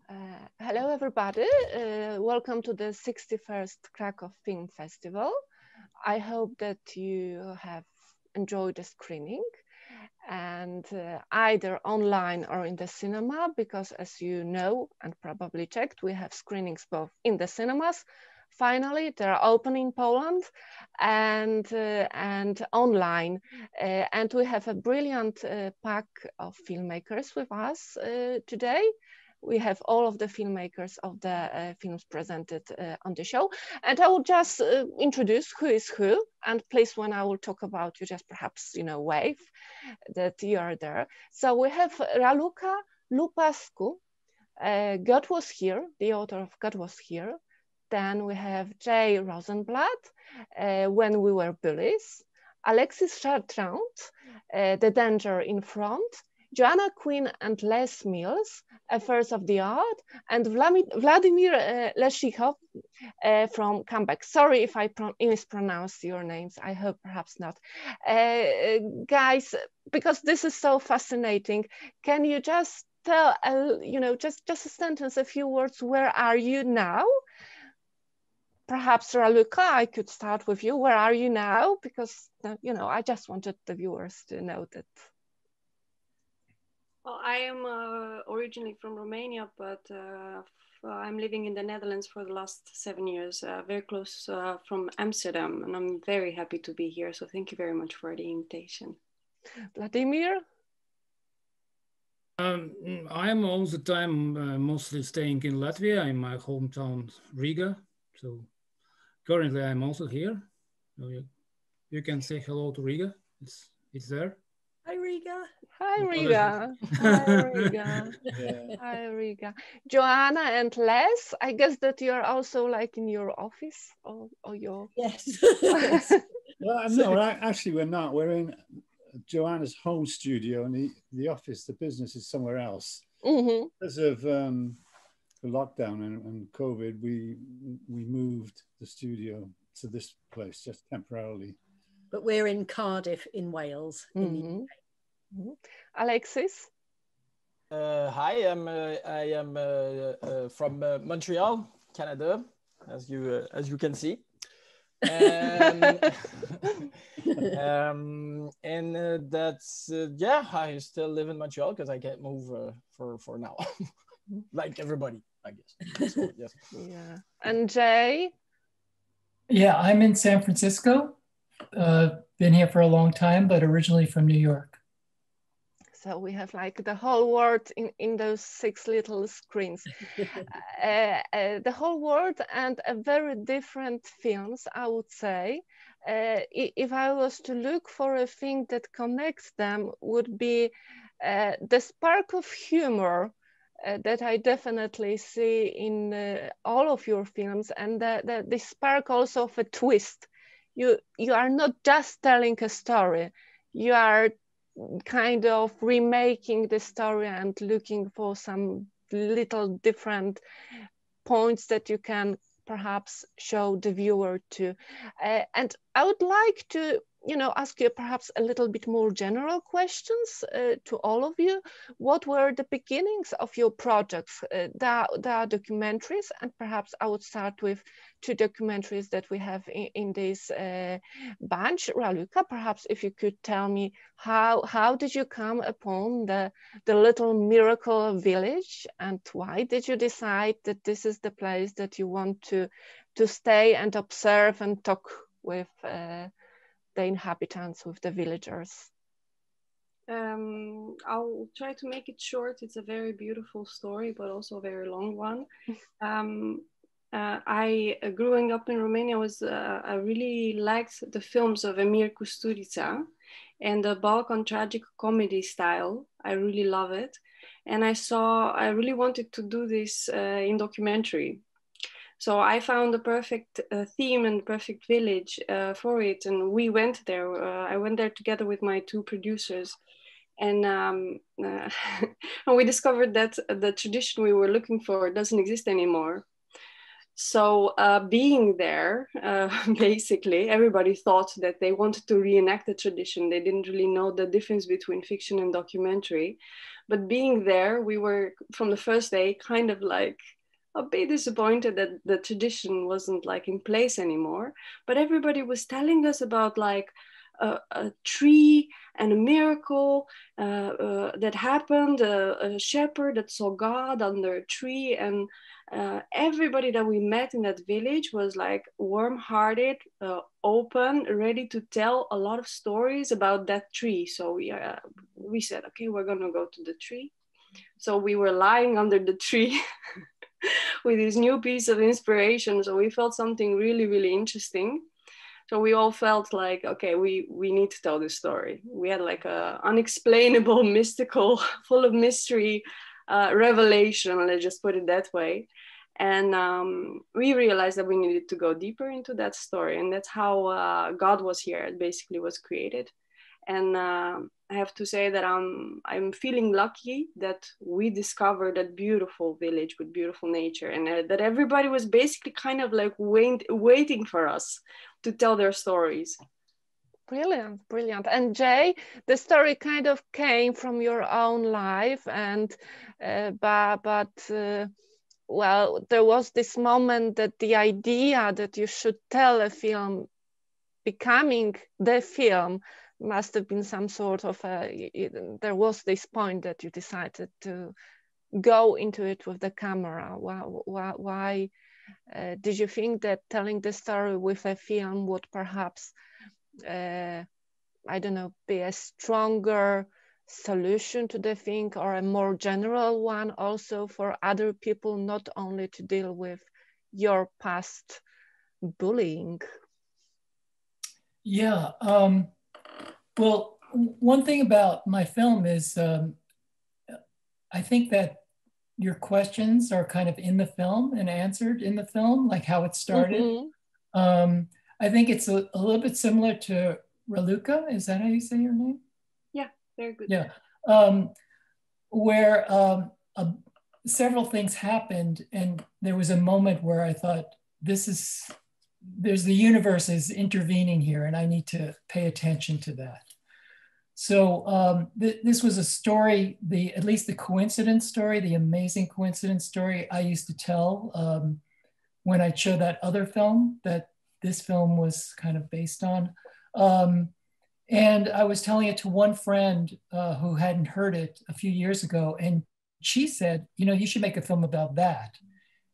Hello, everybody. Welcome to the 61st Krakow Film Festival. I hope that you have enjoyed the screening and either online or in the cinema, because as you know and probably checked, we have screenings both in the cinemas. Finally, they're open in Poland and online. And we have a brilliant pack of filmmakers with us today. We have all of the filmmakers of the films presented on the show. And I will just introduce who is who. And please, when I will talk about you, just perhaps, wave that you are there. So we have Raluca Lupascu. God Was Here, the author of God Was Here. Then we have Jay Rosenblatt, When We Were Bullies. Alexis Chartrand, The Danger in Front. Joanna Quinn and Les Mills, Affairs of the Art, and Vladimir Leshikov from Comeback. Sorry if I mispronounce your names. I hope perhaps not. Guys, because this is so fascinating, can you just tell, just a sentence, a few words, where are you now? Perhaps Raluca, I could start with you. Where are you now? Because, I just wanted the viewers to know that. Well, I am originally from Romania, but I'm living in the Netherlands for the last 7 years, very close from Amsterdam, and I'm very happy to be here. So thank you very much for the invitation. Vladimir? I'm all the time mostly staying in Latvia, in my hometown Riga. So currently I'm also here. So you can say hello to Riga. It's there. Hi, Riga. Hi, Riga. Hi, Riga. Yeah. Hi, Riga. Joanna and Les, I guess that you're also like in your office or your... Yes. Well, no, actually we're not. We're in Joanna's home studio, and the office, the business is somewhere else. Mm-hmm. Because of the lockdown and COVID, we moved the studio to this place just temporarily. But we're in Cardiff in Wales. Mm-hmm. In the UK. Mm-hmm. Alexis? Hi, I am from Montreal, Canada, as you can see. And that's yeah, I still live in Montreal because I can't move for now, like everybody, I guess. So, yes. Yeah. And Jay? Yeah, I'm in San Francisco. Been here for a long time, but originally from New York. So we have like the whole world in those 6 little screens. The whole world and a very different films, I would say. If I was to look for a thing that connects them, would be the spark of humor that I definitely see in all of your films, and the spark also of a twist. You are not just telling a story, you are kind of remaking the story and looking for some little different points that you can perhaps show the viewer to. And I would like to ask you perhaps a little bit more general questions to all of you. What were the beginnings of your projects? The documentaries, and perhaps I would start with 2 documentaries that we have in this bunch. Raluca, perhaps if you could tell me how did you come upon the little miracle village, and why did you decide that this is the place that you want to stay and observe and talk with the inhabitants, with the villagers? I'll try to make it short. It's a very beautiful story, but also a very long one. I growing up in Romania I really liked the films of Emir Kusturica and the Balkan tragic comedy style. I really love it. And I really wanted to do this in documentary. So I found the perfect theme and perfect village for it. And we went there. I went there together with my 2 producers. And we discovered that the tradition we were looking for doesn't exist anymore. So being there, basically, everybody thought that they wanted to reenact the tradition. They didn't really know the difference between fiction and documentary. But being there, we were, from the first day, kind of like a bit disappointed that the tradition wasn't like in place anymore. But everybody was telling us about like a tree and a miracle that happened, a shepherd that saw God under a tree, and everybody that we met in that village was like warm-hearted, open, ready to tell a lot of stories about that tree. So we said, okay, we're gonna go to the tree. So we were lying under the tree with this new piece of inspiration. So we felt something really, really interesting. So we all felt like, okay, we need to tell this story. We had like a unexplainable, mystical, full of mystery revelation, let's just put it that way. And we realized that we needed to go deeper into that story. And that's how God Was Here, it basically was created. And I have to say that I'm feeling lucky that we discovered that beautiful village with beautiful nature, and that everybody was basically kind of like waiting for us to tell their stories. Brilliant, brilliant. And Jay, the story kind of came from your own life, and well, there was this moment that the idea that you should tell a film becoming the film must have been some sort of there was this point that you decided to go into it with the camera. Why did you think that telling the story with a film would perhaps, I don't know, be a stronger solution to the thing, or a more general one also for other people, not only to deal with your past bullying? Yeah. Well, one thing about my film is I think that your questions are kind of in the film and answered in the film, like how it started. Mm-hmm. I think it's a little bit similar to Raluca. Is that how you say your name? Yeah, very good. Yeah. Where several things happened, and there was a moment where I thought, there's the universe is intervening here, and I need to pay attention to that. So this was a story, at least the coincidence story, the amazing coincidence story I used to tell when I showed that other film that this film was kind of based on. And I was telling it to one friend who hadn't heard it a few years ago, and she said, you should make a film about that.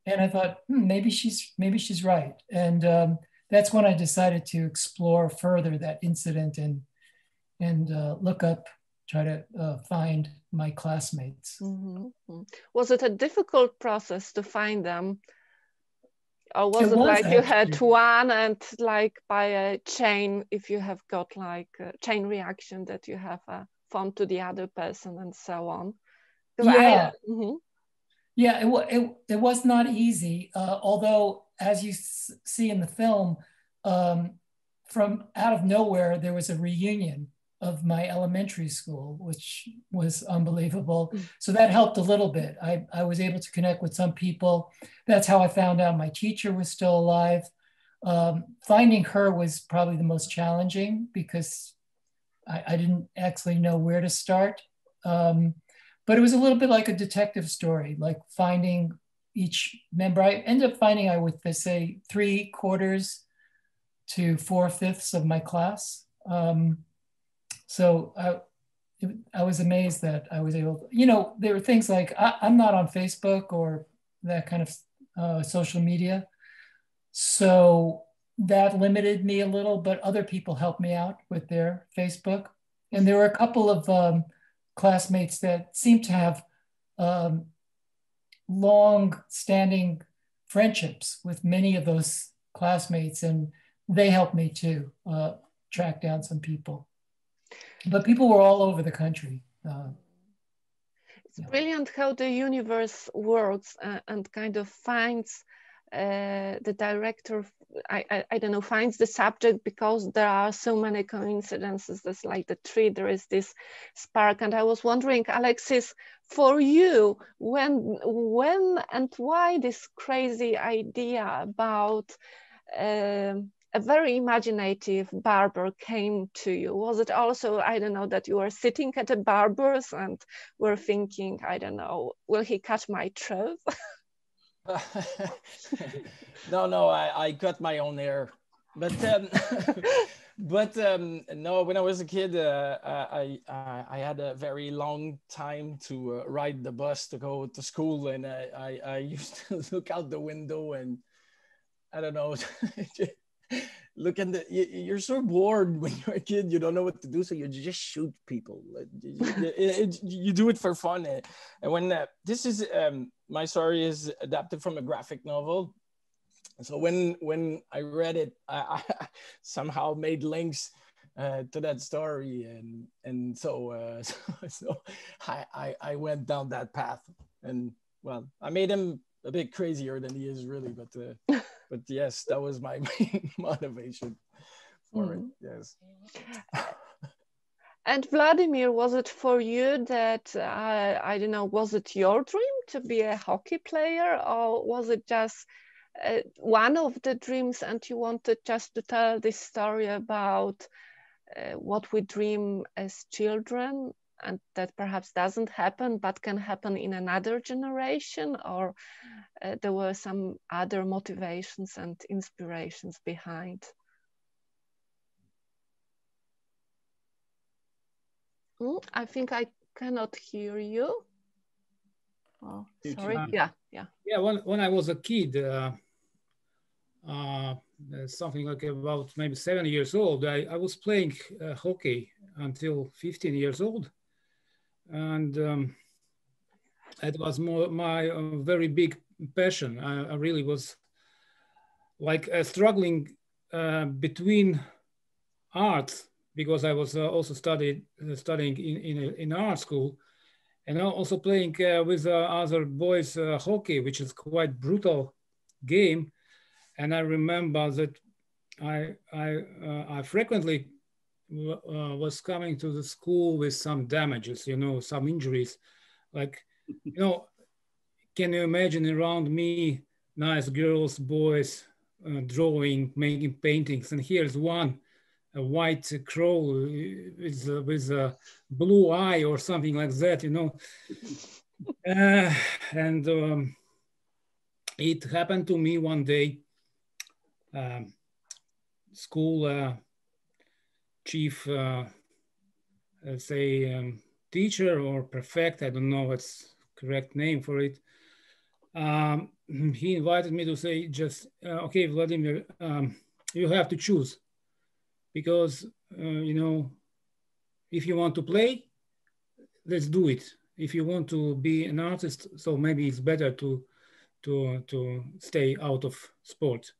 And I thought, maybe she's right. And that's when I decided to explore further that incident and look up, try to find my classmates. Mm-hmm. Was it a difficult process to find them? Or was it like actually, you had one and like by a chain, if you have got like a chain reaction that you have found to the other person and so on? Yeah. Yeah, it was not easy, although as you see in the film, from out of nowhere, there was a reunion of my elementary school, which was unbelievable. So that helped a little bit. I was able to connect with some people. That's how I found out my teacher was still alive. Finding her was probably the most challenging because I didn't actually know where to start. But it was a little bit like a detective story, like finding each member. I ended up finding I would say 3/4 to 4/5 of my class. So I was amazed that I was able to, there were things like, I'm not on Facebook or that kind of social media. So that limited me a little, but other people helped me out with their Facebook. And there were a couple of classmates that seemed to have long-standing friendships with many of those classmates, and they helped me too track down some people. But people were all over the country. It's brilliant how the universe works and kind of finds the director, I don't know, finds the subject because there are so many coincidences. There's like the tree, there is this spark. And I was wondering, Alexis, for you, when and why this crazy idea about a very imaginative barber came to you? Was it also, I don't know, that you were sitting at a barber's and were thinking, I don't know, will he cut my throat? No, I cut my own hair, but no, when I was a kid, I had a very long time to ride the bus to go to school, and I used to look out the window and I don't know, look at the. You're so bored when you're a kid, you don't know what to do, so you just shoot people. You do it for fun, and when this is my story is adapted from a graphic novel. So when I read it, I somehow made links to that story, and so I went down that path, and well, I made him a bit crazier than he is really, but yes, that was my main motivation for it. Yes. And Vladimir, was it for you that, I don't know, was it your dream to be a hockey player, or was it just one of the dreams and you wanted just to tell this story about what we dream as children and that perhaps doesn't happen but can happen in another generation, or there were some other motivations and inspirations behind? I think I cannot hear you. Oh, sorry. Yeah. Yeah, when I was a kid, something like about maybe 7 years old, I was playing hockey until 15 years old. And it was my very big passion. I really was like struggling between arts, because I was also studying in art school, and also playing with other boys hockey, which is quite brutal game. And I remember that I frequently was coming to the school with some damages, some injuries. Like, can you imagine around me, nice girls, boys, drawing, making paintings, and here's one, a white crow with a blue eye or something like that, and it happened to me one day. School chief, say teacher or prefect, I don't know what's correct name for it. He invited me to say, just, okay, Vladimir, you have to choose, because, if you want to play, let's do it. If you want to be an artist, so maybe it's better to stay out of sport.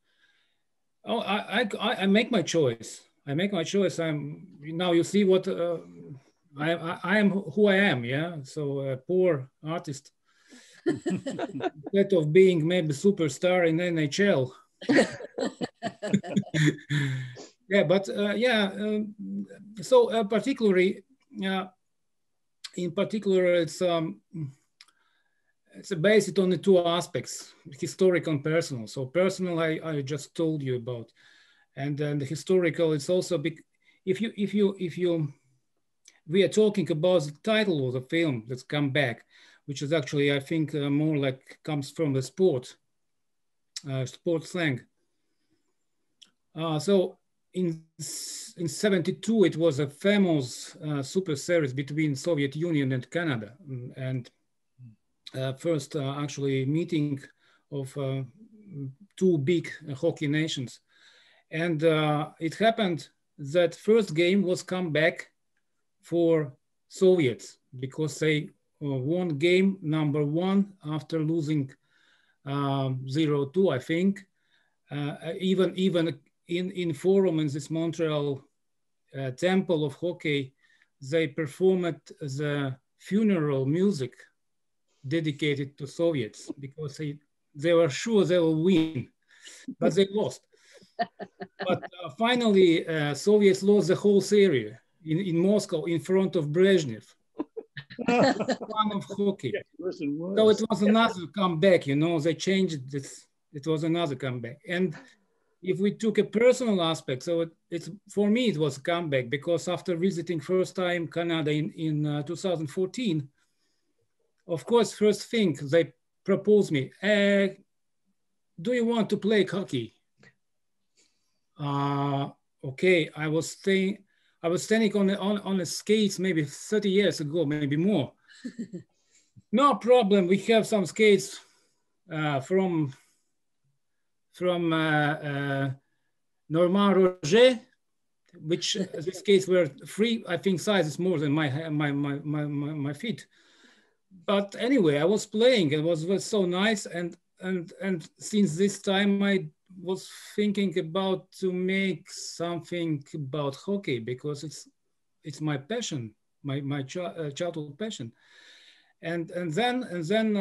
Oh, I make my choice. I make my choice. Now you see what I am, who I am. Yeah. So a poor artist, instead of being maybe superstar in NHL. Yeah, but so particularly, in particular, it's based on the two aspects, historical and personal. So personal, I just told you about, and then the historical, it's also big. If we are talking about the title of the film that's come back, which is actually, I think, more like comes from the sport slang. So in 72, it was a famous super series between Soviet Union and Canada, and first actually meeting of two big hockey nations. And it happened that first game was come back for Soviets, because they won game number 1 after losing 0-2, I think. Even in Forum, in this Montreal temple of hockey, they performed the funeral music dedicated to Soviets, because they were sure they will win, but they lost. But finally, Soviets lost the whole series in Moscow in front of Brezhnev. One of hockey. Worse and worse. So it was another comeback, you know, they changed this. It was another comeback. And if we took a personal aspect, so it's for me, it was a comeback because after visiting first time Canada in 2014, of course, first thing they proposed me, do you want to play hockey? Okay, I was standing on the skates maybe 30 years ago, maybe more. No problem. We have some skates from Normand Roger, which the skates were free. I think size is more than my feet. But anyway, I was playing. It was so nice, and since this time I was thinking about to make something about hockey because it's my passion, my childhood passion, and then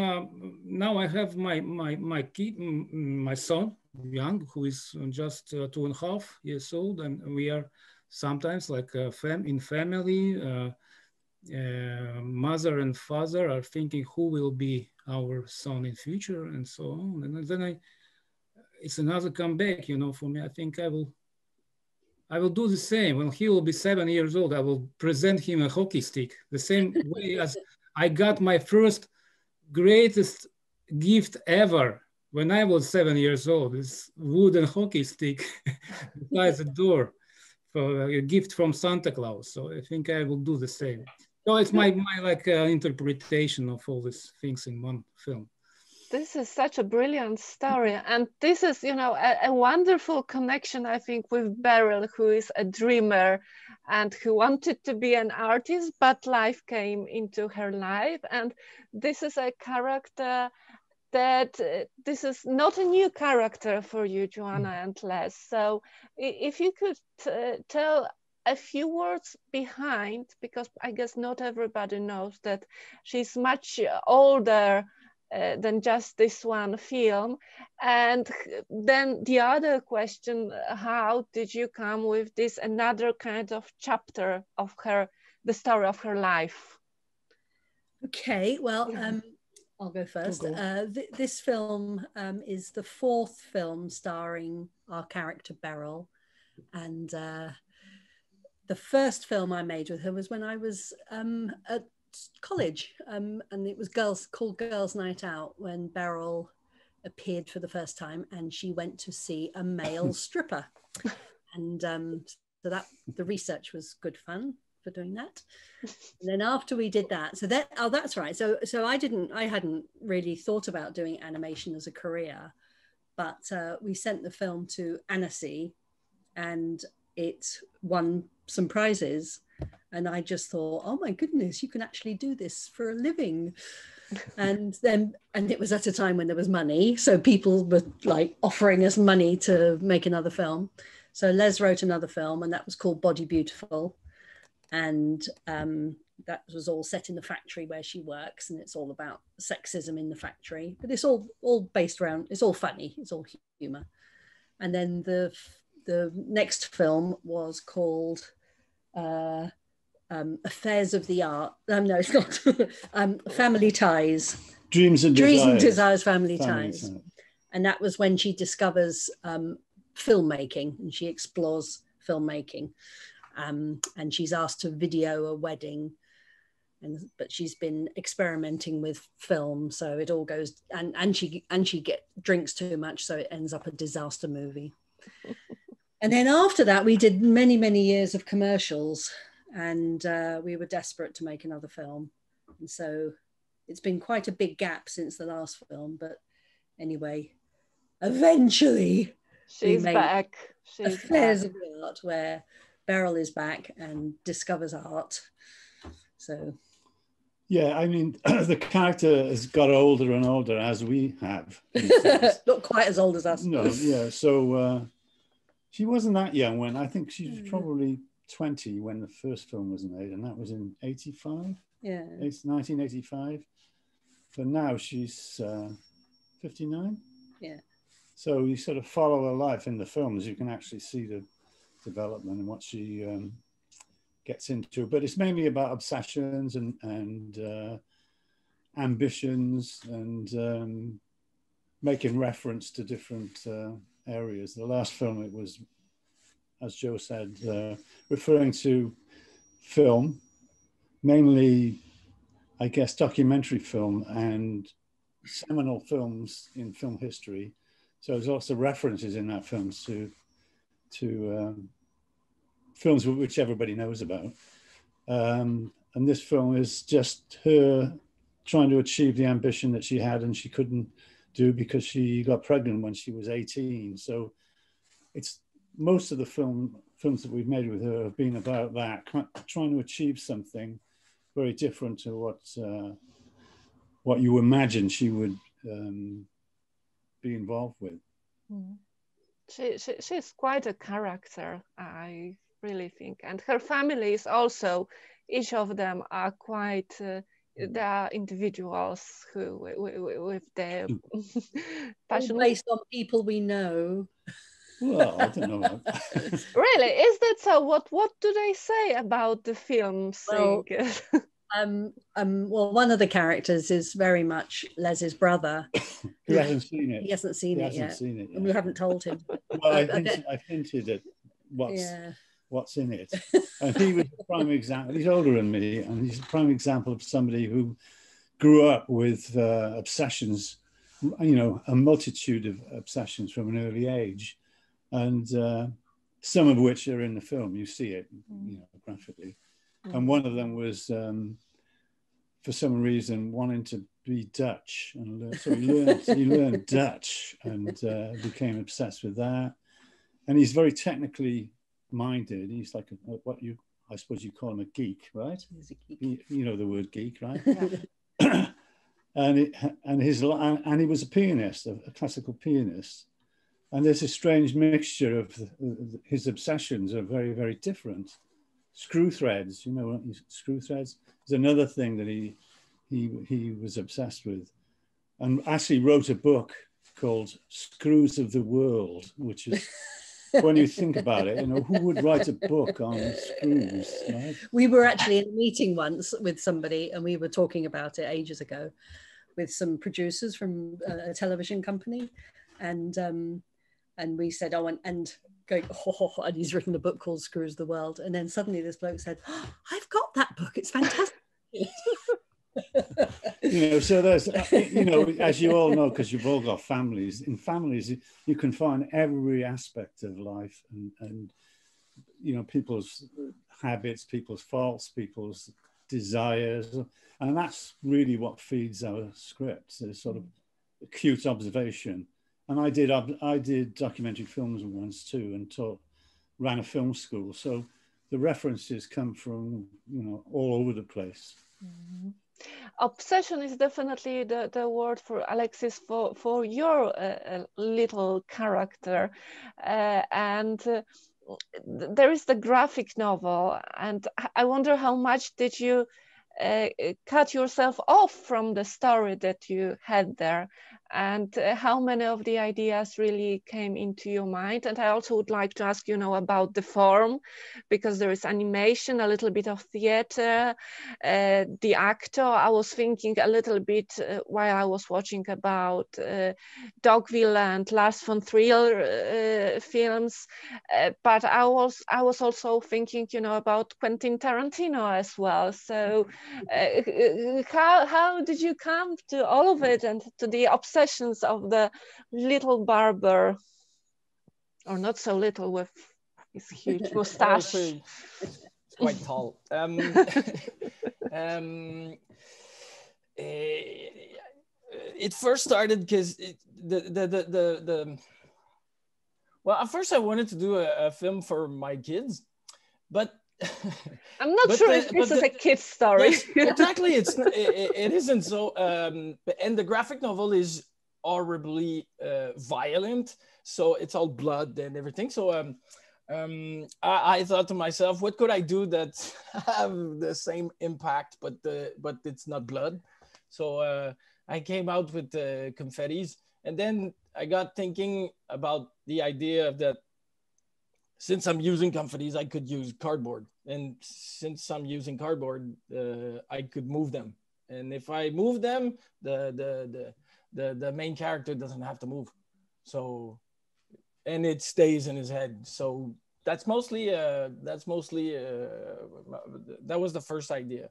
now I have my kid, my son, young, who is just 2.5 years old, and we are sometimes like in family. Mother and father are thinking who will be our son in future and so on, and then it's another comeback, you know, for me. I think I will do the same. When he will be 7 years old, I will present him a hockey stick, the same way as I got my first greatest gift ever when I was 7 years old, this wooden hockey stick beside the door for a gift from Santa Claus. So I think I will do the same. So it's my like interpretation of all these things in one film. This is such a brilliant story, and this is, you know, a wonderful connection, I think, with Beryl, who is a dreamer and who wanted to be an artist, but life came into her life. And this is a character that this is not a new character for you, Joanna and Les. So if you could tell a few words behind, because I guess not everybody knows that she's much older than just this one film. And then the other question, how did you come with this another kind of chapter of the story of her life? Okay, well, I'll go first. This film is the 4th film starring our character Beryl, and the first film I made with her was when I was at college, and it was called Girls' Night Out, when Beryl appeared for the first time and she went to see a male stripper, and so that the research was good fun for doing that. And then after we did that, that's right, so I hadn't really thought about doing animation as a career, but we sent the film to Annecy and it won some prizes. And I just thought, oh my goodness, you can actually do this for a living. And it was at a time when there was money. So people were like offering us money to make another film. So Les wrote another film, and that was called Body Beautiful. And that was all set in the factory where she works. And it's all about sexism in the factory. But it's all based around, it's all funny. It's all humor. And then the next film was called Affairs of the Art. No, it's not. Family Ties. Dreams and Desires, Family Ties. And that was when she discovers filmmaking, and she explores filmmaking. And she's asked to video a wedding, but she's been experimenting with film, so it all goes, and she drinks too much, so it ends up a disaster movie. And then after that, we did many, many years of commercials, and we were desperate to make another film. And so it's been quite a big gap since the last film, but anyway, eventually she's back. Affairs of the Art, where Beryl is back and discovers art. So yeah, I mean, the character has got older and older as we have. Not quite as old as us. No, yeah. So she wasn't that young when, I think she was probably 20 when the first film was made, and that was in 85. Yeah, it's 1985. But now she's 59. Yeah. So you sort of follow her life in the films. You can actually see the development and what she gets into. But it's mainly about obsessions and ambitions and making reference to different areas. The last film, it was, as Joe said, referring to film, mainly, I guess, documentary film and seminal films in film history. So there's lots of references in that film to films which everybody knows about. And this film is just her trying to achieve the ambition that she had and she couldn't do because she got pregnant when she was 18. So it's most of the films that we've made with her have been about that, trying to achieve something very different to what you imagine she would be involved with. She's quite a character, I really think, and her family is also, each of them are quite they are individuals who with their passion. Based on people we know. Well, I don't know. Really, is that so? What do they say about the film? Well, well, one of the characters is very much Les's brother. He hasn't seen it. He hasn't seen it yet. And we haven't told him. Well, I hinted at what's in it. And he was a prime example. He's older than me, and he's a prime example of somebody who grew up with obsessions, you know, a multitude of obsessions from an early age. And some of which are in the film. You see it, you know, graphically. And one of them was, for some reason, wanting to be Dutch, and so he learned Dutch and became obsessed with that. And he's very technically minded. He's like I suppose you call him a geek, right? He's a geek. You know the word geek, right? Yeah. and he was a pianist, a classical pianist. And there's a strange mixture of his obsessions are very, very different. Screw threads, you know, screw threads is another thing that he was obsessed with, and actually wrote a book called Screws of the World, which is, when you think about it, you know, who would write a book on screws, right? We were actually in a meeting once with somebody, and we were talking about it ages ago with some producers from a television company, and we said, oh, and going, oh, and he's written a book called Screws the World. And then suddenly this bloke said, oh, I've got that book. It's fantastic. You know, so there's, you know, as you all know, because you've all got families, in families, you can find every aspect of life and you know, people's habits, people's faults, people's desires. And that's really what feeds our scripts, is sort of acute observation. And I did documentary films once too, and ran a film school. So the references come from, you know, all over the place. Mm-hmm. Obsession is definitely the word for Alexis for your little character, and there is the graphic novel, and I wonder how much did you cut yourself off from the story that you had there, and how many of the ideas really came into your mind. And I also would like to ask, you know, about the form, because there is animation, a little bit of theater, the actor. I was thinking a little bit while I was watching about Dogville and Lars von Trier films, but I was also thinking, you know, about Quentin Tarantino as well. So how did you come to all of it and to the obsessions of the little barber, or not so little, with his huge mustache? It's quite tall. It first started because well, at first I wanted to do a film for my kids, but I'm not sure if this is a kid's story. Yes, exactly, it isn't so. And the graphic novel is horribly violent, so it's all blood and everything. So I thought to myself, what could I do that have the same impact, but it's not blood? So I came out with the confettis, and then I got thinking about the idea of that. Since I'm using confettis, I could use cardboard, and since I'm using cardboard, I could move them. And if I move them, the main character doesn't have to move. So, and it stays in his head. So that was the first idea.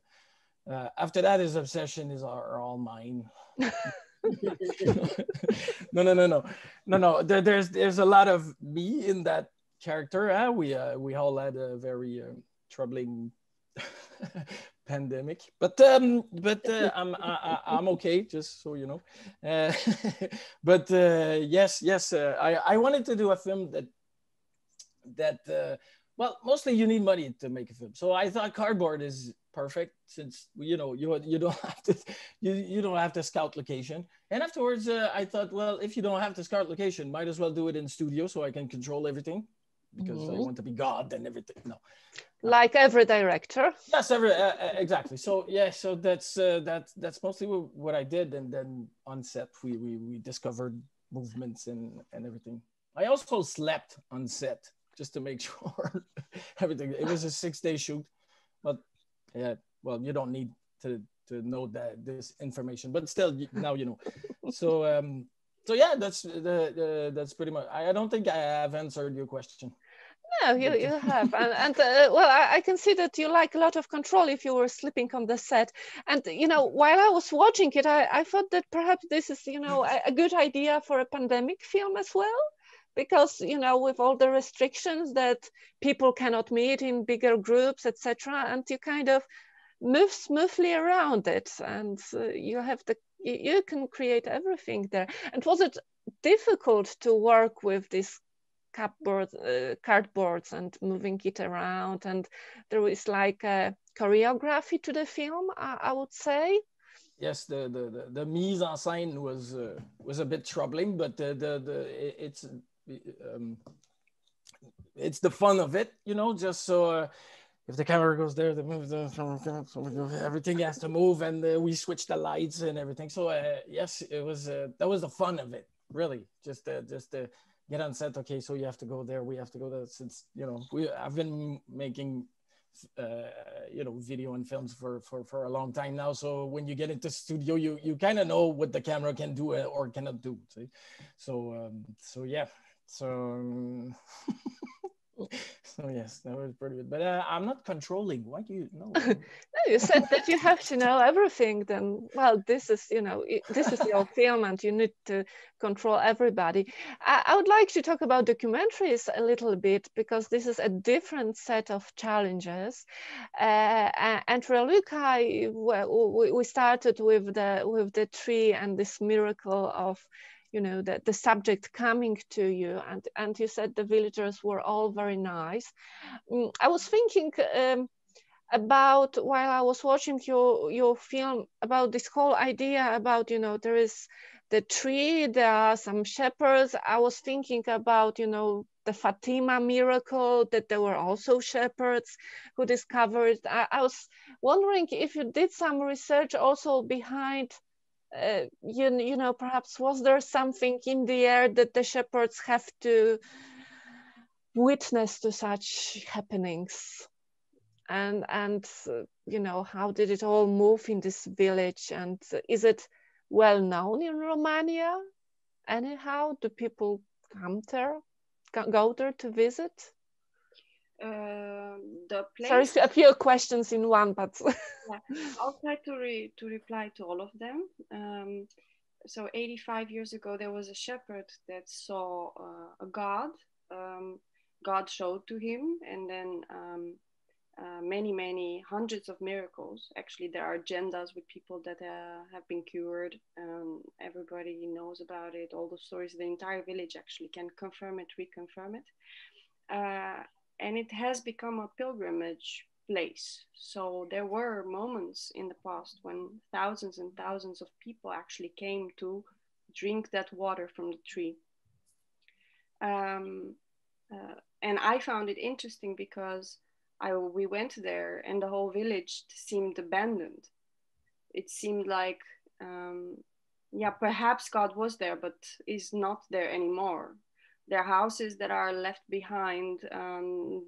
After that, his obsession are all mine. No. There's a lot of me in that character. We all had a very troubling pandemic, but I'm okay, just so you know. But yes, I wanted to do a film that well, mostly you need money to make a film, so I thought cardboard is perfect, since you don't have to you don't have to scout location. And afterwards I thought, well, if you don't have to scout location, might as well do it in studio so I can control everything, because I want to be God and everything. No, like every director. Yes, exactly. So yeah, so that's mostly what I did. And then on set we discovered movements and everything. I also slept on set just to make sure everything. It was a 6-day shoot, but yeah, well, you don't need to know this information, but still, now you know. So so yeah, that's pretty much. I don't think I have answered your question. No, you have, and well, I can see that you like a lot of control if you were sleeping on the set. And while I was watching it, I thought that perhaps this is a good idea for a pandemic film as well, because with all the restrictions that people cannot meet in bigger groups, etc., and you kind of move smoothly around it, and you can create everything there. And was it difficult to work with this cardboards and moving it around, and there is like a choreography to the film, I would say? Yes, the mise en scène was a bit troubling, but it's the fun of it, just so if the camera goes there, everything has to move, and we switch the lights and everything. So yes, it was that was the fun of it, really, just to get on set. Okay, so you have to go there, we have to go there, since I've been making video and films for a long time now. So when you get into studio, you kind of know what the camera can do or cannot do. See? So yeah, so so yes, that was pretty good. But I'm not controlling. Why do you know? No, you said that you have to know everything. Then, well, this is this is your film, and you need to control everybody. I would like to talk about documentaries a little bit, because this is a different set of challenges. And Reluca, we started with the tree and this miracle of the subject coming to you, and you said the villagers were all very nice. I was thinking about, while I was watching your film, about this whole idea about there is the tree, there are some shepherds. I was thinking about the Fatima miracle, that there were also shepherds who discovered. I was wondering if you did some research also behind perhaps was there something in the air that the shepherds have to witness to such happenings, and how did it all move in this village, and is it well known in Romania anyhow? Do people go there to visit? The place. Sorry, a few questions in one, but yeah, I'll try to reply to all of them. So 85 years ago, there was a shepherd that saw a god. God showed to him, and then many hundreds of miracles. Actually, there are agendas with people that have been cured. Everybody knows about it. All the stories, the entire village actually can confirm it, reconfirm it. And it has become a pilgrimage place. So there were moments in the past when thousands and thousands of people actually came to drink that water from the tree. And I found it interesting because we went there and the whole village seemed abandoned. It seemed like yeah, perhaps God was there, but is not there anymore. Their houses that are left behind,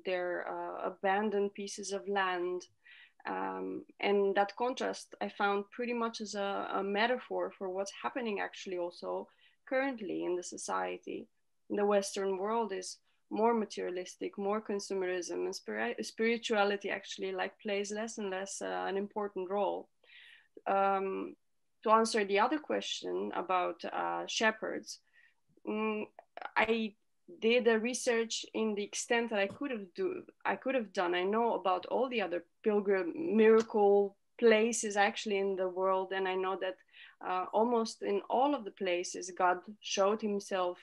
their abandoned pieces of land. And that contrast I found pretty much as a metaphor for what's happening actually also currently in the society. The Western world is more materialistic, more consumerism, and spirituality actually like plays less and less an important role. To answer the other question about shepherds, I did a research in the extent that I could have done. I know about all the other pilgrim miracle places actually in the world, and I know that almost in all of the places God showed himself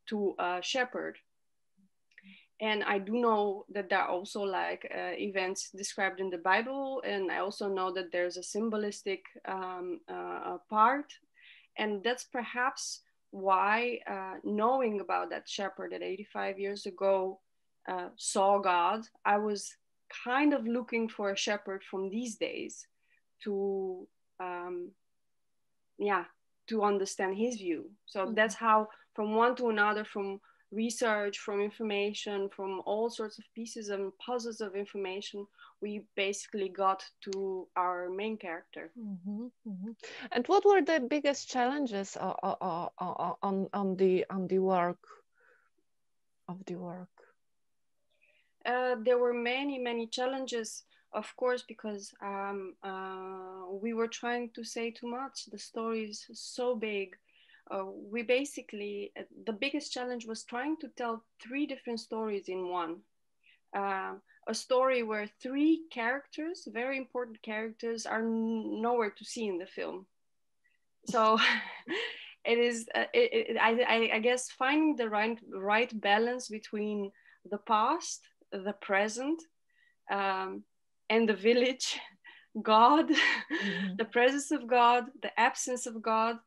to a shepherd. And I do know that there are also like events described in the Bible, and I also know that there's a symbolistic part, and that's perhaps why knowing about that shepherd that 85 years ago saw God, I was kind of looking for a shepherd from these days to to understand his view. So that's how from one to another, from research, from information, from all sorts of pieces and puzzles of information, we basically got to our main character. And what were the biggest challenges on the work of the work? There were many challenges, of course, because we were trying to say too much. The story is so big. We basically, the biggest challenge was trying to tell 3 different stories in one. A story where 3 characters, very important characters, are nowhere to see in the film. So it is, I guess, finding the right balance between the past, the present, and the village, God, the presence of God, the absence of God,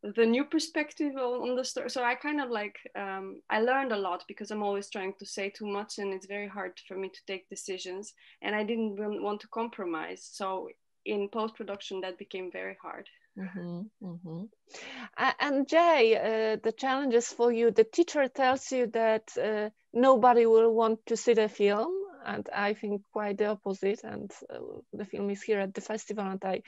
the new perspective on the story. So I kind of like, I learned a lot because I'm always trying to say too much and it's very hard for me to take decisions, and I didn't want to compromise. So in post-production, that became very hard. And Jay, the challenges for you, the teacher tells you that nobody will want to see the film, and I think quite the opposite, and the film is here at the festival, and I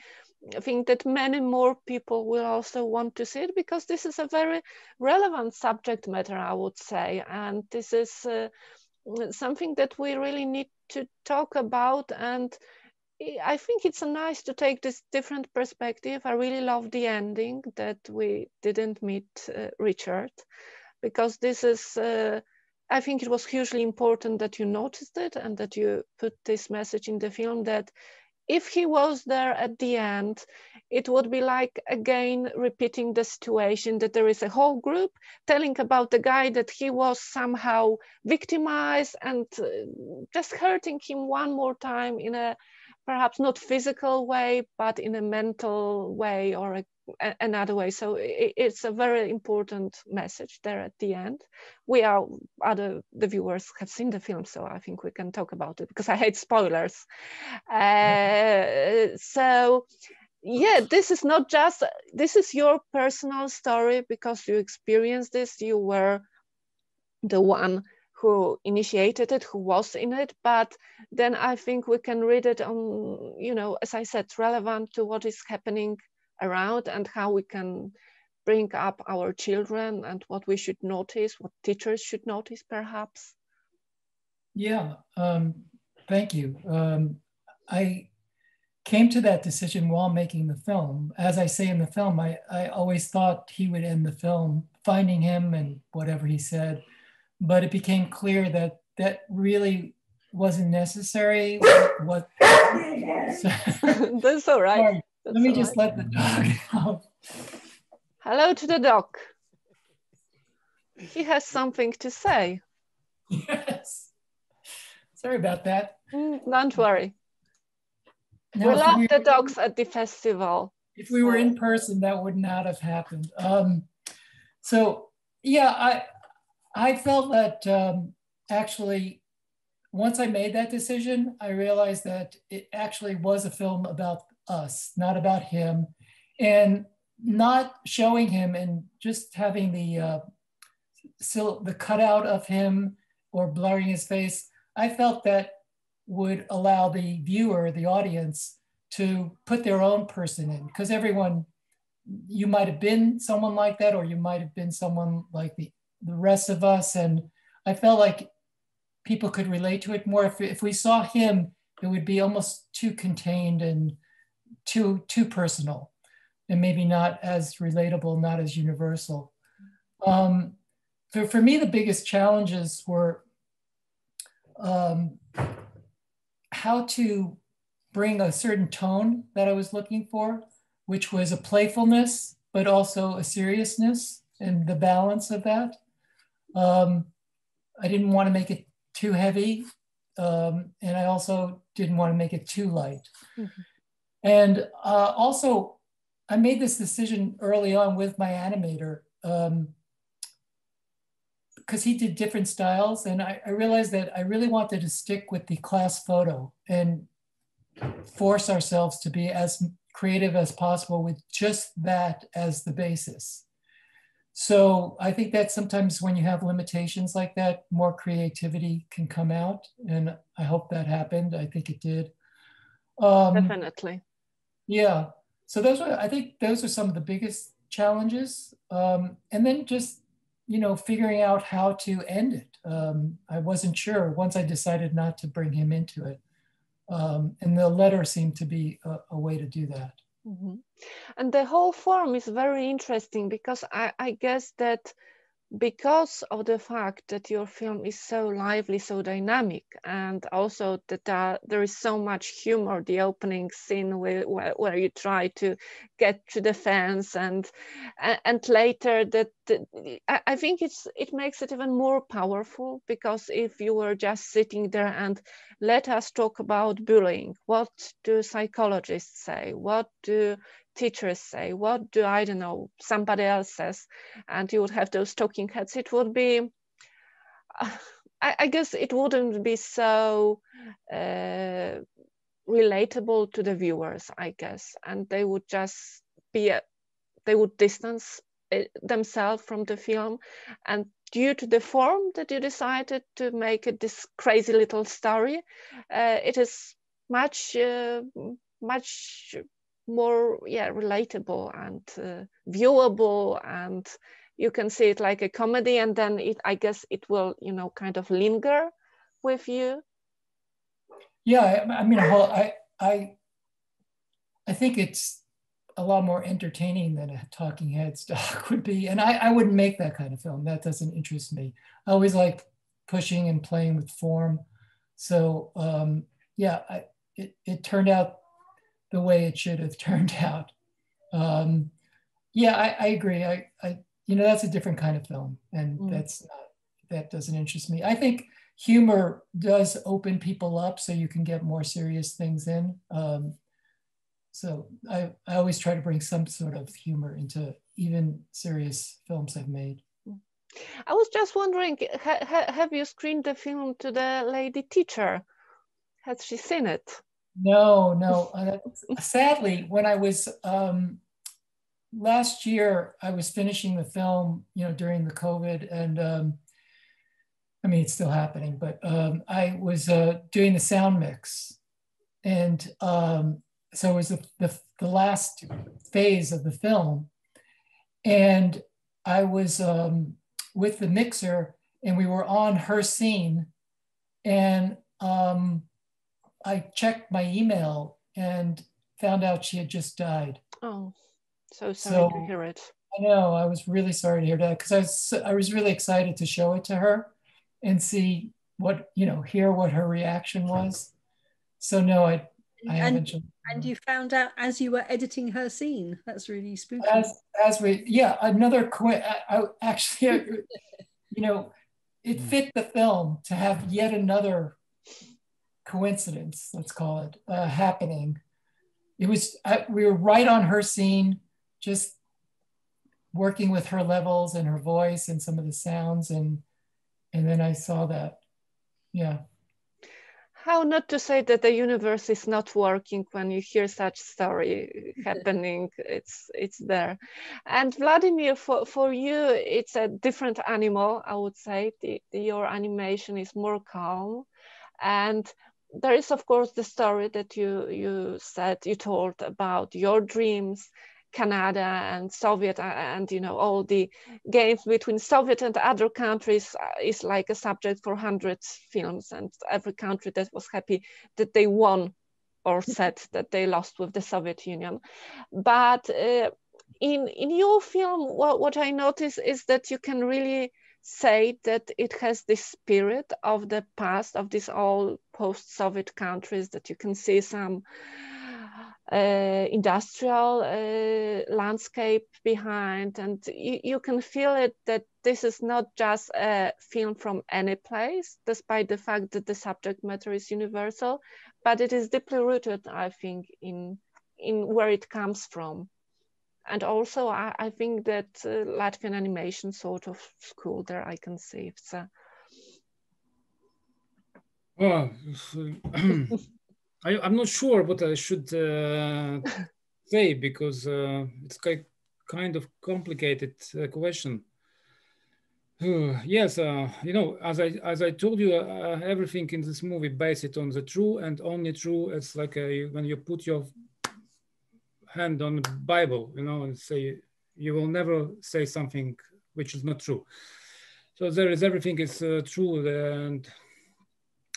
think that many more people will also want to see it because this is a very relevant subject matter, I would say, and this is something that we really need to talk about. And I think it's nice to take this different perspective. I really love the ending that we didn't meet Richard, because this is, I think it was hugely important that you noticed it and that you put this message in the film that if he was there at the end, it would be like, again, repeating the situation that there is a whole group telling about the guy that he was somehow victimized and just hurting him one more time in a perhaps not physical way, but in a mental way or another way. So it's a very important message there at the end. The viewers have seen the film, so I think we can talk about it because I hate spoilers. So yeah, this is not just, this is your personal story because you experienced this, you were the one who initiated it, who was in it, but then I think we can read it on, you know, as I said, relevant to what is happening around and how we can bring up our children and what we should notice, what teachers should notice perhaps. Yeah, thank you. I came to that decision while making the film. As I say in the film, I always thought he would end the film finding him and whatever he said, but it became clear that that really wasn't necessary. What? That's all right. Sorry, let me just let the dog out. Hello to the dog. He has something to say. Yes. Sorry about that. Don't worry. Now, we love the dogs at the festival. If we were in person, that would not have happened. So yeah, I felt that actually, once I made that decision, I realized that it actually was a film about us, not about him. And not showing him and just having the cutout of him or blurring his face, I felt that would allow the viewer, the audience, to put their own person in, because everyone, you might have been someone like that, or you might have been someone like the rest of us. And I felt like people could relate to it more. If we saw him, it would be almost too contained and too personal, and maybe not as relatable, not as universal. For me, the biggest challenges were how to bring a certain tone that I was looking for, which was a playfulness, but also a seriousness, and the balance of that. I didn't want to make it too heavy, and I also didn't want to make it too light. Mm-hmm. And also, I made this decision early on with my animator, because he did different styles, and I realized that I really wanted to stick with the class photo and force ourselves to be as creative as possible with just that as the basis. So I think that sometimes when you have limitations like that, more creativity can come out, and I hope that happened. I think it did. Definitely. Yeah. So I think those are some of the biggest challenges. And then just, figuring out how to end it. I wasn't sure once I decided not to bring him into it. And the letter seemed to be a way to do that. Mm-hmm. And the whole form is very interesting, because I guess that because of the fact that your film is so lively, so dynamic, and also that there is so much humor, the opening scene where you try to get to the fence, and later I think it makes it even more powerful, because if you were just sitting there and let us talk about bullying, what do psychologists say, what do teachers say, what do, I don't know, somebody else says, and you would have those talking heads, it would be, I guess it wouldn't be so relatable to the viewers, I guess, and they would just they would distance themselves from the film. And due to the form that you decided to make it this crazy little story, it is much more relatable and viewable, and you can see it like a comedy, and then I guess it will kind of linger with you. Yeah, I mean, I think it's a lot more entertaining than a talking heads doc would be, and I wouldn't make that kind of film. That doesn't interest me. I always like pushing and playing with form. So it turned out the way it should have turned out. I agree. I that's a different kind of film, and that doesn't interest me. I think humor does open people up, so you can get more serious things in. So I always try to bring some sort of humor into even serious films I've made. I was just wondering, have you screened the film to the lady teacher? Has she seen it? No. Sadly, when I was last year, I was finishing the film, during the COVID, and I mean, it's still happening, but I was doing the sound mix, and so it was the last phase of the film, and I was with the mixer, and we were on her scene, and I checked my email and found out she had just died. Oh, so sorry to hear it. I know, I was really sorry to hear that, because I was really excited to show it to her and see what, hear what her reaction was. So no, I haven't. And you found out as you were editing her scene. That's really spooky. Another actually, it fit the film to have yet another coincidence, let's call it, happening. It was, we were right on her scene, just working with her levels and her voice and some of the sounds, and then I saw that. Yeah. how not to say that the universe is not working when you hear such story happening. It's there. And Vladimir, for you, it's a different animal, I would say. Your animation is more calm. And there is, of course, the story that you told about your dreams, Canada and Soviet, and all the games between Soviet and other countries is like a subject for hundreds of films, and every country that was happy that they won or said that they lost with the Soviet Union. But in your film, what I notice is that you can really say that it has this spirit of the past, of these all post-Soviet countries, that you can see some industrial landscape behind, and you can feel it, that this is not just a film from any place, despite the fact that the subject matter is universal, but it is deeply rooted, I think, in where it comes from. And also I think that Latvian animation sort of school there, I can see it's I'm not sure what I should say, because it's kind of complicated question. Yes, as I told you, everything in this movie based on the true and only true. It's like when you put your hand on the Bible, and say you will never say something which is not true. So there is everything is true,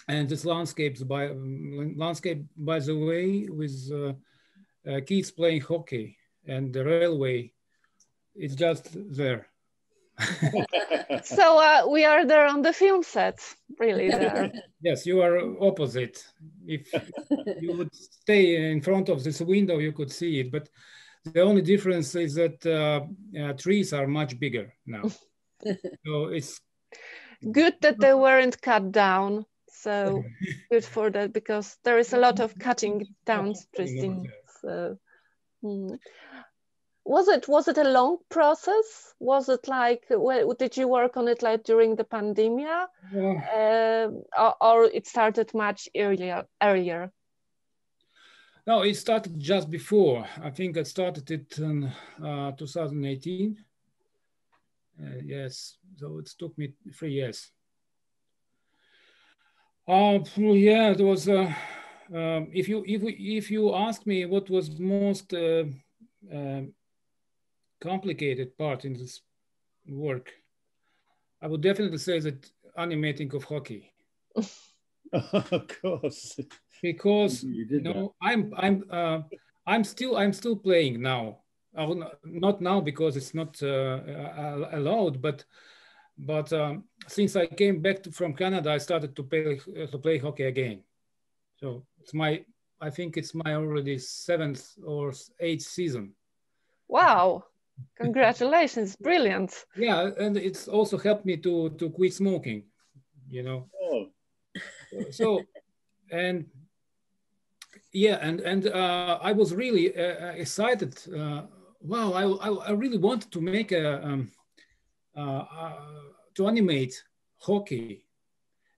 and this landscape, by the way, with kids playing hockey and the railway, it's just there. So we are there on the film set, really there. Yes, you are opposite. If you would stay in front of this window, you could see it. But the only difference is that trees are much bigger now. So it's good that they weren't cut down. So good for that, because there is a lot of cutting down trees. So, Was it a long process? Was it like, did you work on it like during the pandemic, or it started much earlier? No, it started just before. I think I started it in 2018. Yes, so it took me 3 years. Yeah, it was. If you ask me what was most complicated part in this work, I would definitely say that animating of hockey. Of course, because I'm still playing now. Not now because it's not allowed, but since I came back from Canada, I started to play hockey again. So I think it's my already 7th or 8th season. Wow. Congratulations, brilliant. Yeah, and it's also helped me to quit smoking, Oh. So, and yeah, and I was really excited. Wow, I really wanted to make to animate hockey,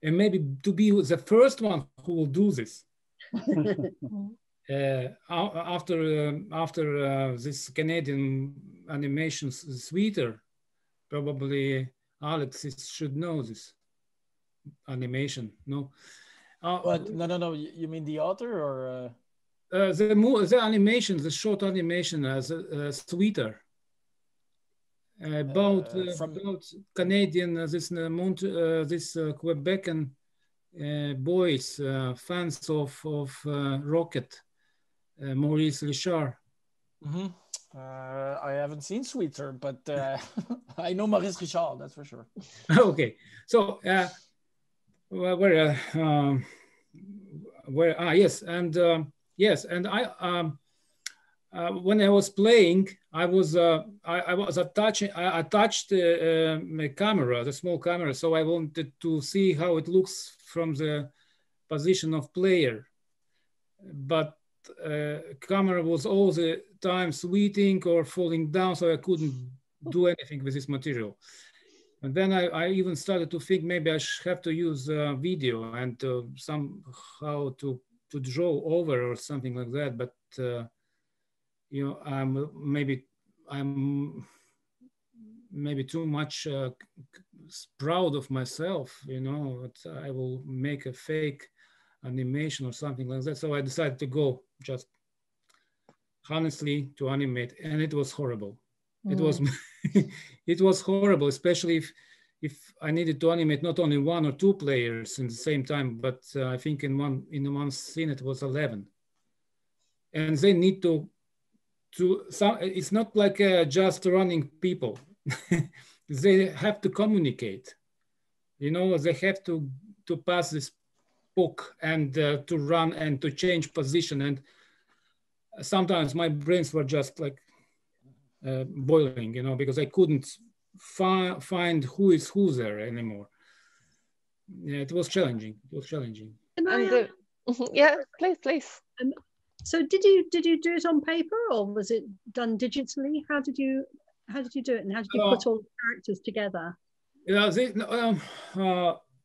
and maybe to be the first one who will do this. After this Canadian animation Sweeter, probably Alex should know this animation. No, what? No. You mean the author or the animation, the short animation as Sweeter, about Canadian this Quebecan boys, fans of Rocket, Maurice Richard. I haven't seen Sweeter, but I know Maurice Richard, that's for sure. Okay, so where yes, and yes, and I when I was playing, I attached the camera, the small camera, so I wanted to see how it looks from the position of player, but camera was all the time sweating or falling down, so I couldn't do anything with this material. And then I even started to think maybe I have to use video and somehow to draw over or something like that. But you know, I'm maybe too much proud of myself. You know, that I will make a fake animation or something like that. So I decided to go just honestly to animate, and it was horrible. It was it was horrible, especially if I needed to animate not only 1 or 2 players in the same time, but I think in one scene it was 11, and they need to it's not like just running people. They have to communicate. You know, they have to pass this book and to run and to change position, and sometimes my brains were just like boiling, you know, because I couldn't find who is who there anymore. Yeah, it was challenging. It was challenging. Yeah, please. So did you do it on paper, or was it done digitally? How did you do it, and how did you put all the characters together? Yeah,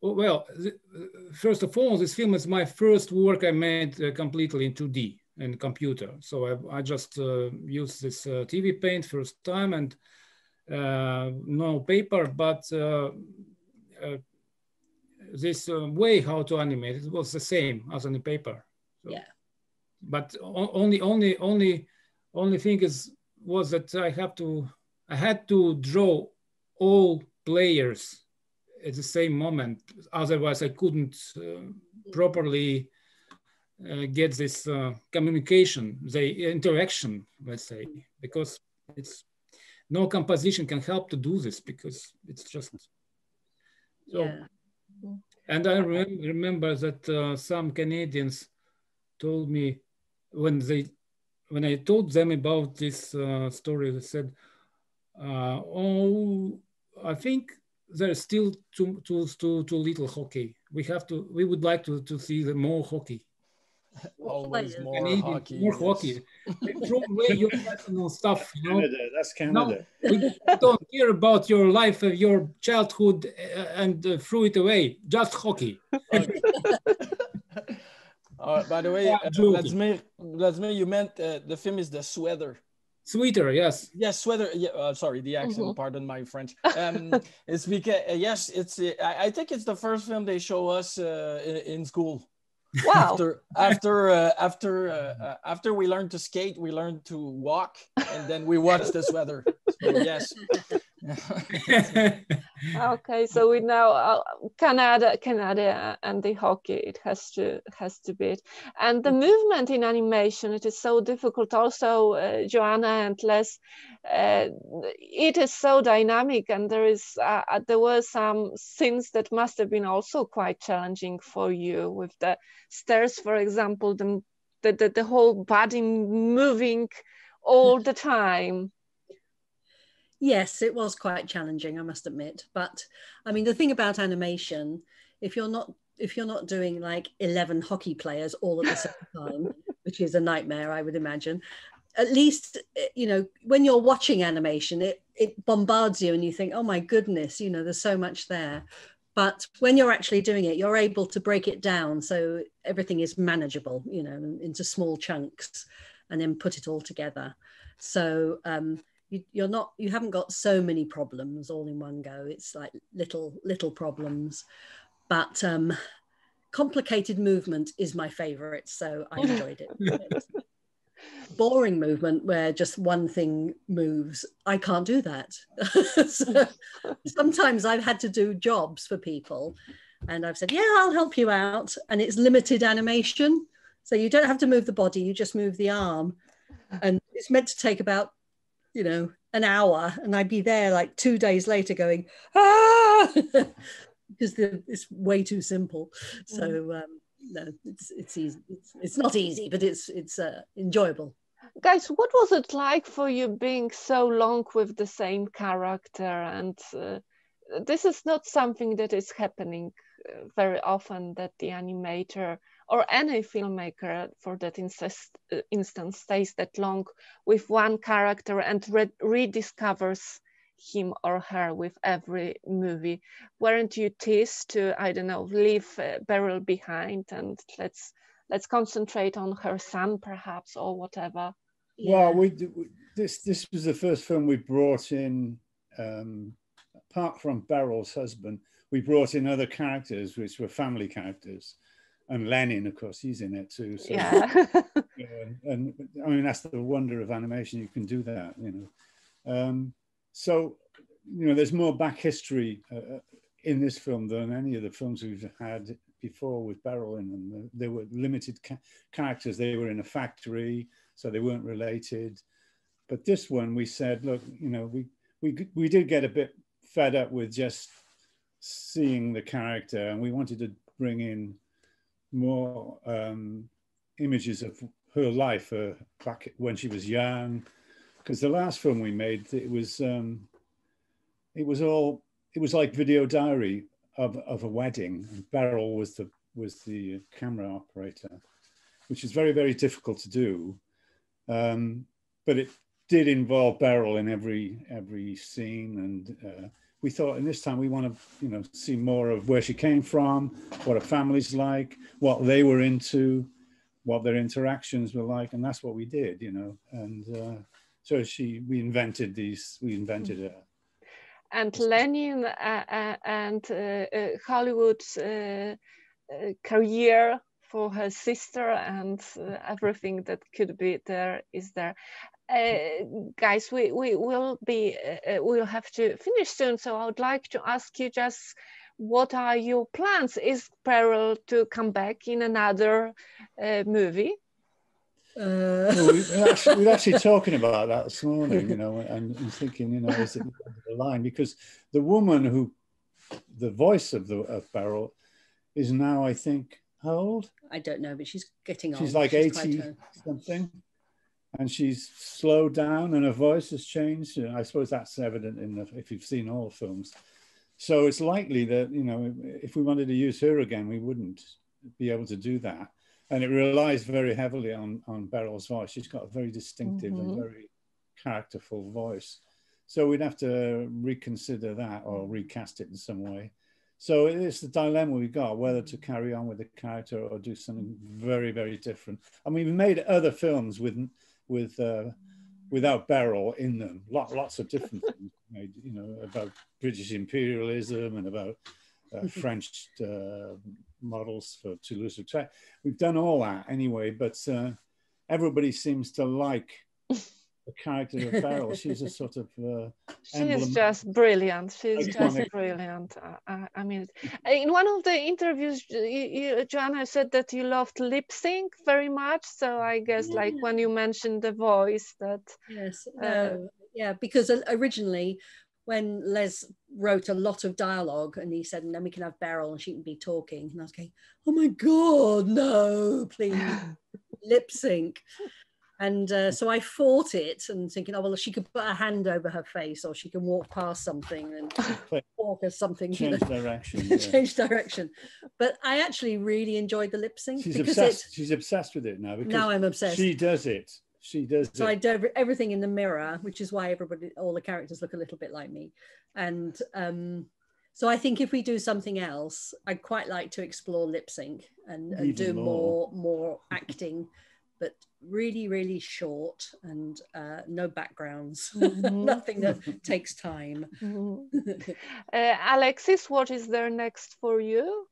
well, first of all, this film is my first work I made completely in 2D and computer. So I just used this TV Paint first time, and no paper, but this way how to animate it was the same as on the paper. So, yeah. But only thing was that I had to draw all players at the same moment. Otherwise, I couldn't properly get this communication, the interaction, let's say, because no composition can help to do this, because it's just so. Yeah. And I remember that some Canadians told me when I told them about this story, they said, "Oh, I think there's still too little hockey. We would like to see more hockey." Always more hockey. More hockey. Throw away your personal stuff. You know? Canada, that's Canada. No, we don't care about your life, your childhood, and throw it away. Just hockey. Okay. By the way, Vladimir, you meant the film is The Sweater. Sweater, yes. Yes, Sweater. Yeah, sorry, the accent. Pardon my French. It's because yes, it's. I think it's the first film they show us in school. Wow. After we learned to skate, we learned to walk, and then we watched The Sweater. So yes. Okay, so we know Canada and the hockey, it has to be it. And the movement in animation, it is so difficult also, Joanna and Les, it is so dynamic, and there were some scenes that must have been also quite challenging for you, with the stairs, for example, the whole body moving all the time. Yes, it was quite challenging, I must admit. But I mean, the thing about animation, if you're not doing like 11 hockey players all at the same time, which is a nightmare, I would imagine, at least, you know, when you're watching animation, it bombards you and you think, oh my goodness, you know, there's so much there. But when you're actually doing it, you're able to break it down so everything is manageable, you know, into small chunks, and then put it all together. So you haven't got so many problems all in one go. It's like little problems, but complicated movement is my favorite, so I enjoyed it. Boring movement where just one thing moves, I can't do that. So sometimes I've had to do jobs for people and I've said, yeah, I'll help you out, and it's limited animation, so you don't have to move the body, you just move the arm, and it's meant to take about, you know, an hour, and I'd be there like 2 days later going, ah, because it's way too simple. So no, it's easy. It's not easy, but it's enjoyable. Guys, what was it like for you being so long with the same character? And this is not something that is happening very often, that the animator or any filmmaker for that instance stays that long with one character and rediscovers him or her with every movie. Weren't you teased to, I don't know, leave Beryl behind and let's concentrate on her son perhaps, or whatever? Yeah. Well, this was the first film we brought in, apart from Beryl's husband, we brought in other characters which were family characters, and Lenin, of course, he's in it too. So, yeah. you know, and I mean, that's the wonder of animation. You can do that, you know. So, you know, there's more back history in this film than any of the films we've had before with Beryl in them. There were limited characters. They were in a factory, so they weren't related. But this one, we said, look, you know, we did get a bit fed up with just seeing the character, and we wanted to bring in more images of her life back when she was young. Because the last film we made, it was like video diary of a wedding. And Beryl was the camera operator, which is very, very difficult to do. But it did involve Beryl in every scene, and we thought, and this time we want to, you know, see more of where she came from, what her family's like, what they were into, what their interactions were like, and that's what we did, you know. And so we invented her. And Lenin and Hollywood's career for her sister and everything that could be there is there. Guys, we will have to finish soon, so I would like to ask you just what are your plans? Is Beryl to come back in another movie? Well, we're actually talking about that this morning, you know, and thinking, you know, is it the line? Because the woman the voice of Beryl is now, I think, how old? I don't know, but she's getting old. She's like 80 something. And she's slowed down and her voice has changed. I suppose that's evident if you've seen all films. So it's likely that, you know, if we wanted to use her again, we wouldn't be able to do that. And it relies very heavily on Beryl's voice. She's got a very distinctive and very characterful voice. So we'd have to reconsider that or recast it in some way. So it's the dilemma we've got, whether to carry on with the character or do something very, very different. I mean, we've made other films without Beryl in them, lots of different things made, you know, about British imperialism and about French models for Toulouse-Lautrec. We've done all that anyway, but everybody seemes to like the character of Beryl. She's a sort of she's just brilliant. She's just brilliant. I mean, in one of the interviews, Joanna said that you loved lip sync very much. So I guess, like when you mentioned the voice, that yes, yeah, because originally, when Les wrote a lot of dialogue, and he said, and then we can have Beryl and she can be talking, and I was going, oh my God, no, please, lip sync. And so I fought it and thinking, oh, well, she could put her hand over her face or she can walk past something and walk or something. Change direction. Yeah. Change direction. But I actually really enjoyed the lip sync. She's obsessed. She's obsessed with it now. Because now I'm obsessed. She does it. She does it. So I do everything in the mirror, which is why all the characters look a little bit like me. And so I think if we do something else, I'd quite like to explore lip sync and do more acting, but really, really short and no backgrounds, nothing that takes time. Alexis, what is there next for you?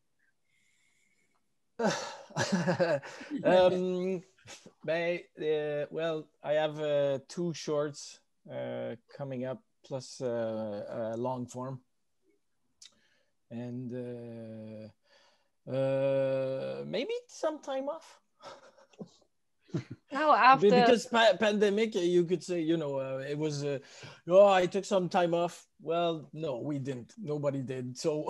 Well, I have 2 shorts coming up, plus a long form. And maybe some time off. Oh, after because pandemic, you could say, you know, it was oh, I took some time off. Well, no, we didn't. Nobody did. So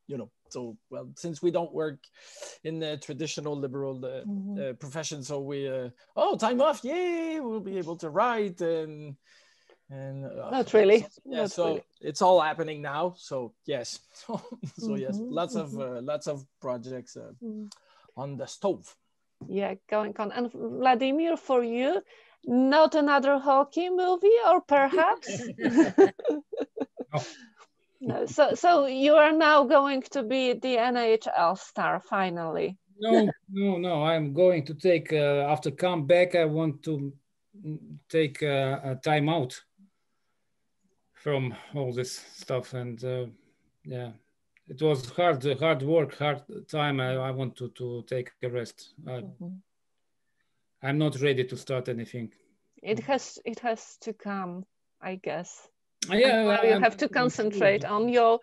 you know, so well, since we don't work in the traditional liberal profession, so we time off, yay, we'll be able to write and not really. So, yeah, not so really. It's all happening now. So yes, so yes, lots of projects on the stove. Yeah, going on. And Vladimir, for you, Not another hockey movie, or perhaps? No. No. So you are now going to be the NHL star finally. No. I'm going to take, after come back, I want to take a time out from all this stuff. And yeah, it was hard work, hard time. I want to take a rest. I'm not ready to start anything. It has to come, I guess. Yeah, you have to concentrate on your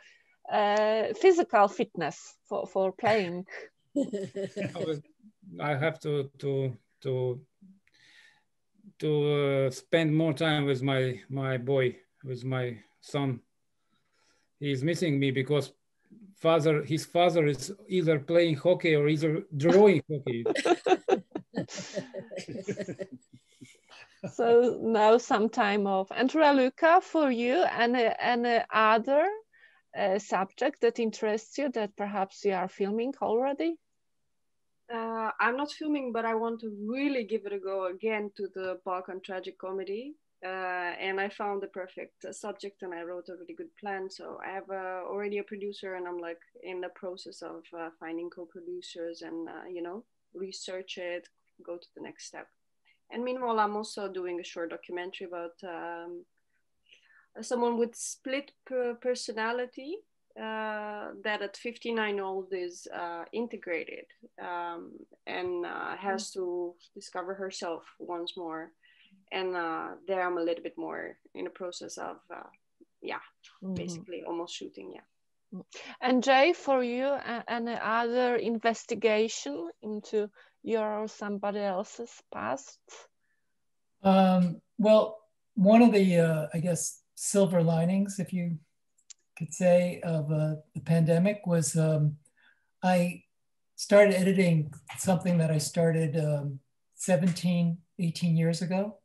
physical fitness for playing. I have to spend more time with my boy, with my son. He's missing me because his father is either playing hockey or either drawing hockey. So now some time off. And Raluca, for you, and other subject that interests you that perhaps you are filming already? I'm not filming, but I want to really give it a go again to the Balkan tragic comedy. And I found the perfect subject, and I wrote a really good plan. So I have already a producer, and I'm like in the process of finding co-producers and, you know, research it, go to the next step. And meanwhile, I'm also doing a short documentary about someone with split personality that at 59 old is integrated and has to discover herself once more. And there I'm a little bit more in the process of, basically almost shooting, yeah. And Jay, for you, any other investigation into your or somebody else's past? Well, one of the, I guess, silver linings, if you could say, of the pandemic was I started editing something that I started 17, 18 years ago,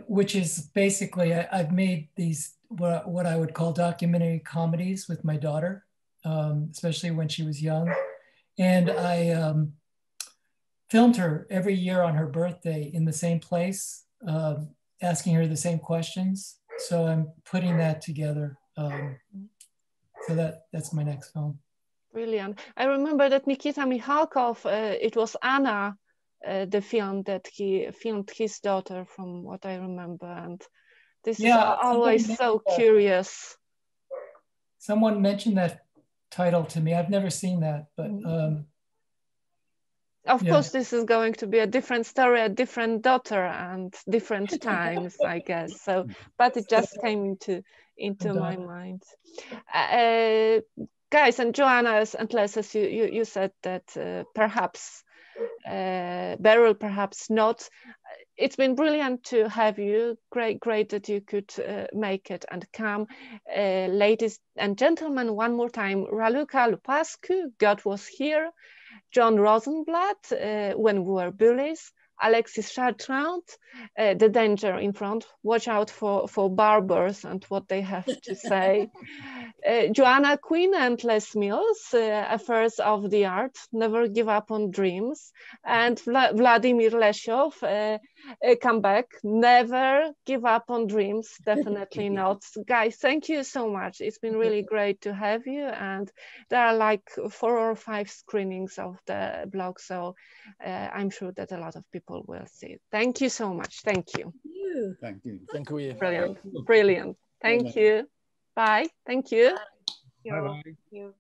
which is basically, I've made these, what I would call documentary comedies with my daughter, especially when she was young. And I filmed her every year on her birthday in the same place, asking her the same questions. So I'm putting that together. So that's my next film. Brilliant. I remember that Nikita Mikhalkov, it was Anna, the film that he filmed his daughter, from what I remember. And this is always so curious. Someone mentioned that title to me. I've never seen that, but of course, this is going to be a different story, a different daughter, and different times, I guess. So, but it just came into my mind. Guys, and Joanna and Les, as you said that perhaps Beryl, perhaps not. It's been brilliant to have you. Great that you could make it and come. Ladies and gentlemen, one more time, Raluca Lupascu, God was here. John Rosenblatt, When We Were Bullies, Alexis Chartrand, The Danger in Front, watch out for barbers and what they have to say. Joanna Quinn and Les Mills, Affairs of the Art, Never Give Up on Dreams, and Vladimir Leshov, Come Back, Never Give Up on Dreams, definitely not. Guys, thank you so much. It's been really great to have you, and there are like 4 or 5 screenings of the blog, so I'm sure that a lot of people will see it. Thank you so much. Thank you. Thank you. Thank you. Brilliant. Brilliant. Thank you. Bye. Thank you. Bye-bye. Thank you.